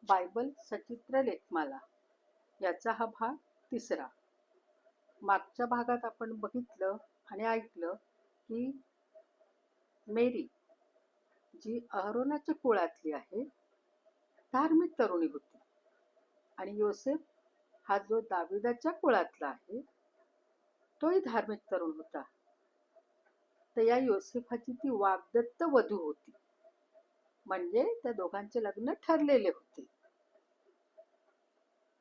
Bible सचित्र लेखमाला याचा हा भाग 3. मागच्या भागात आपण बघितलं आणि ऐकलं की मेरी जी अहरोनाच्या कुळातली आहे, धार्मिक तरुणी होती, आणि योसेफ हा जो दाविदाच्या कुळातला आहे तोही धार्मिक तरुण होता. तर या योसेफाची ती वाग्दत्त वधू होती, म्हणजे त्या दोघांचे लग्न ठरलेले होते.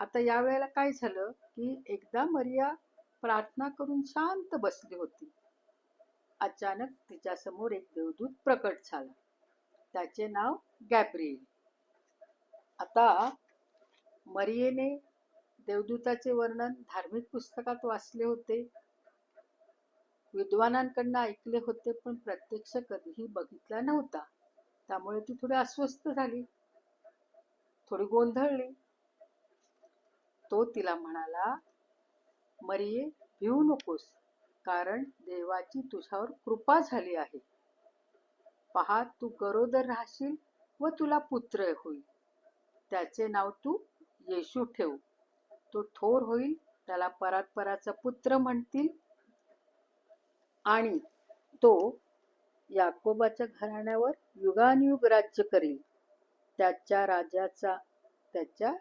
आता या वेळेला काय झालं की एकदा मरिया प्रार्थना करून शांत बसली होती. अचानक तिच्यासमोर एक देवदूत प्रकट झाला. त्याचे नाव गॅब्रिएल. आता मरियेने देवदूताचे वर्णन धार्मिक पुस्तकात वाचले होते, विद्वानांकडून ऐकले होते, पण प्रत्यक्ष कधीही बघितला नव्हता. त्यामुळे ती थोडी अस्वस्थ झाली, थोडी गोंधळली. तो तिला म्हणाला, मरिये, भिवू नकोस, कारण देवाची तुझ्यावर कृपा झाली आहे. पहा, तू गरोदर राहशील व तुला पुत्र होईल. त्याचे नाव तू येशू ठेव. तो थोर होईल, त्याला परात्पराचा पुत्र म्हणतील, आणि तो याकोबाच्या घराण्यावर युगानुयुग राज्य करील. त्याच्या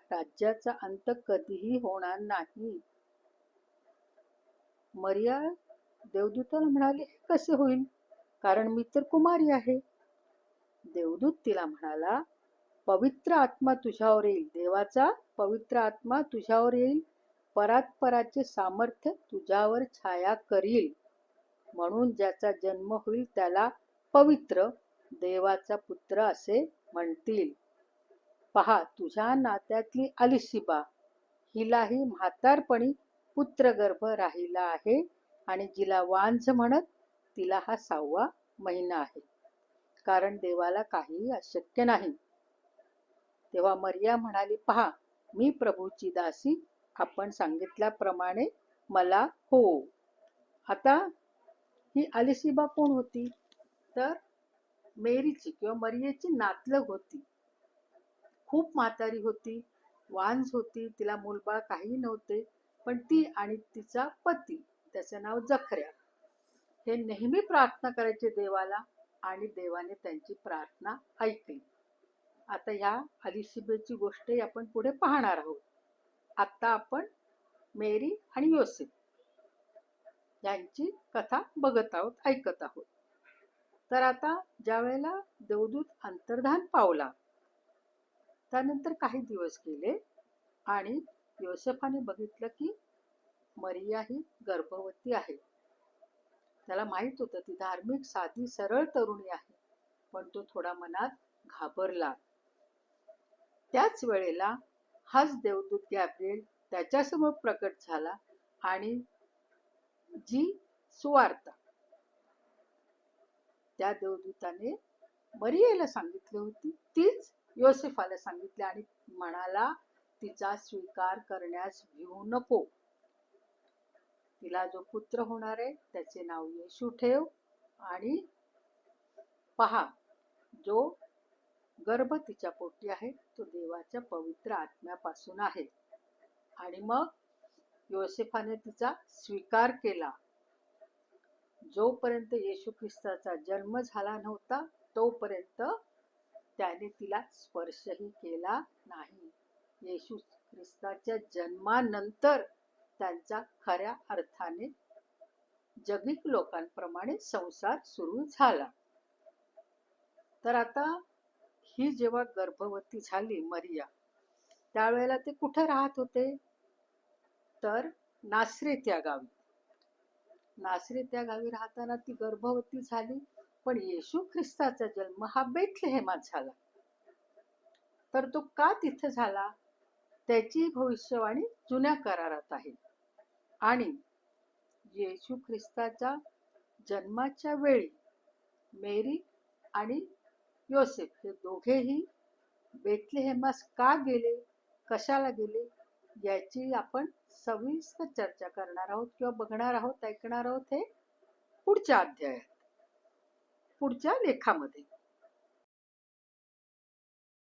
राज्याचा अंत कधीही होणार नाही. मरिया देवदूताला म्हणाली, हे कसे होईल, कारण मी तर कुमारी आहे. देवदूत तिला म्हणाला, पवित्र आत्मा तुझ्यावर येईल, देवाचा पवित्र आत्मा तुझ्यावर येईल, परात्पराचे सामर्थ्य तुझ्यावर छाया करील. म्हणून ज्याचा जन्म होईल त्याला पवित्र, देवाचा पुत्र असे म्हणतील. पहा, तुझ्या नात्यातली अलिशिबा, हिलाही म्हातारपणी पुत्रगर्भ राहिला आहे, आणि जिला वांझ म्हणत तिला हा 6वा महिना आहे, कारण देवाला काहीही अशक्य नाही. तेव्हा मरिया म्हणाली, पहा, मी प्रभूची दासी, आपण सांगितल्याप्रमाणे मला हो. आता ही अलिशिबा कोण होती, तर मेरीची किंवा मरियेची नातलग होती. खूप म्हातारी होती, वांझ होती, तिला मूलबाळ काही नव्हते. पण ती आणि तिचा पती, त्याचे नाव जखर्या, हे नेहमी प्रार्थना करायचे देवाला, आणि देवाने त्यांची प्रार्थना ऐकली. आता ह्या अलिशिबेची गोष्ट आपण पुढे पाहणार आहोत. आता आपण मेरी आणि योसेफ यांची कथा बघत आहोत, ऐकत आहोत. तर आता ज्या वेळेला देवदूत अंतर्धान पावला, त्यानंतर काही दिवस गेले आणि योसेफाने बघितलं की मरिया ही गर्भवती आहे. त्याला माहित होतं ती धार्मिक, साधी, सरळ तरुणी आहे, पण तो थोडा मनात घाबरला. त्याच वेळेला हाच देवदूत गॅब्रिएल त्याच्यासमोर प्रकट झाला, आणि जी सुवार्ता त्या देवदूताने मरियेला सांगितली होती तीच योसेफाला सांगितली, आणि म्हणाला, तिचा स्वीकार करण्यास भिवू नको. तिला जो पुत्र होणार आहे त्याचे नाव येशू ठेव, आणि पहा, जो गर्भ तिच्या पोटी आहे तो देवाच्या पवित्र आत्म्यापासून आहे. आणि मग योसेफाने तिचा स्वीकार केला. जोपर्यंत येशू ख्रिस्ताचा जन्म झाला नव्हता तोपर्यंत त्याने तिला स्पर्शही केला नाही. येशू ख्रिस्ताच्या जन्मानंतर त्यांचा खऱ्या अर्थाने जगिक लोकांप्रमाणे संसार सुरू झाला. तर आता ही जेव्हा गर्भवती झाली मरिया, त्यावेळेला ते कुठे राहत होते, तर नासरेत या गावी. नासरेत या गावी राहताना ती गर्भवती झाली, पण येशू ख्रिस्ताचा जन्म हा बेथलेहेमात झाला. तर तो का तिथे झाला, त्याची भविष्यवाणी जुन्या करारात आहे. आणि येशू ख्रिस्ताच्या जन्माच्या वेळी मेरी आणि योसेफ हे दोघेही बेथलेहेमास का गेले, कशाला गेले, याची आपण सविस्तर चर्चा करणार आहोत किंवा बघणार आहोत, ऐकणार आहोत हे पुढच्या अध्यायात, पुढच्या लेखामध्ये.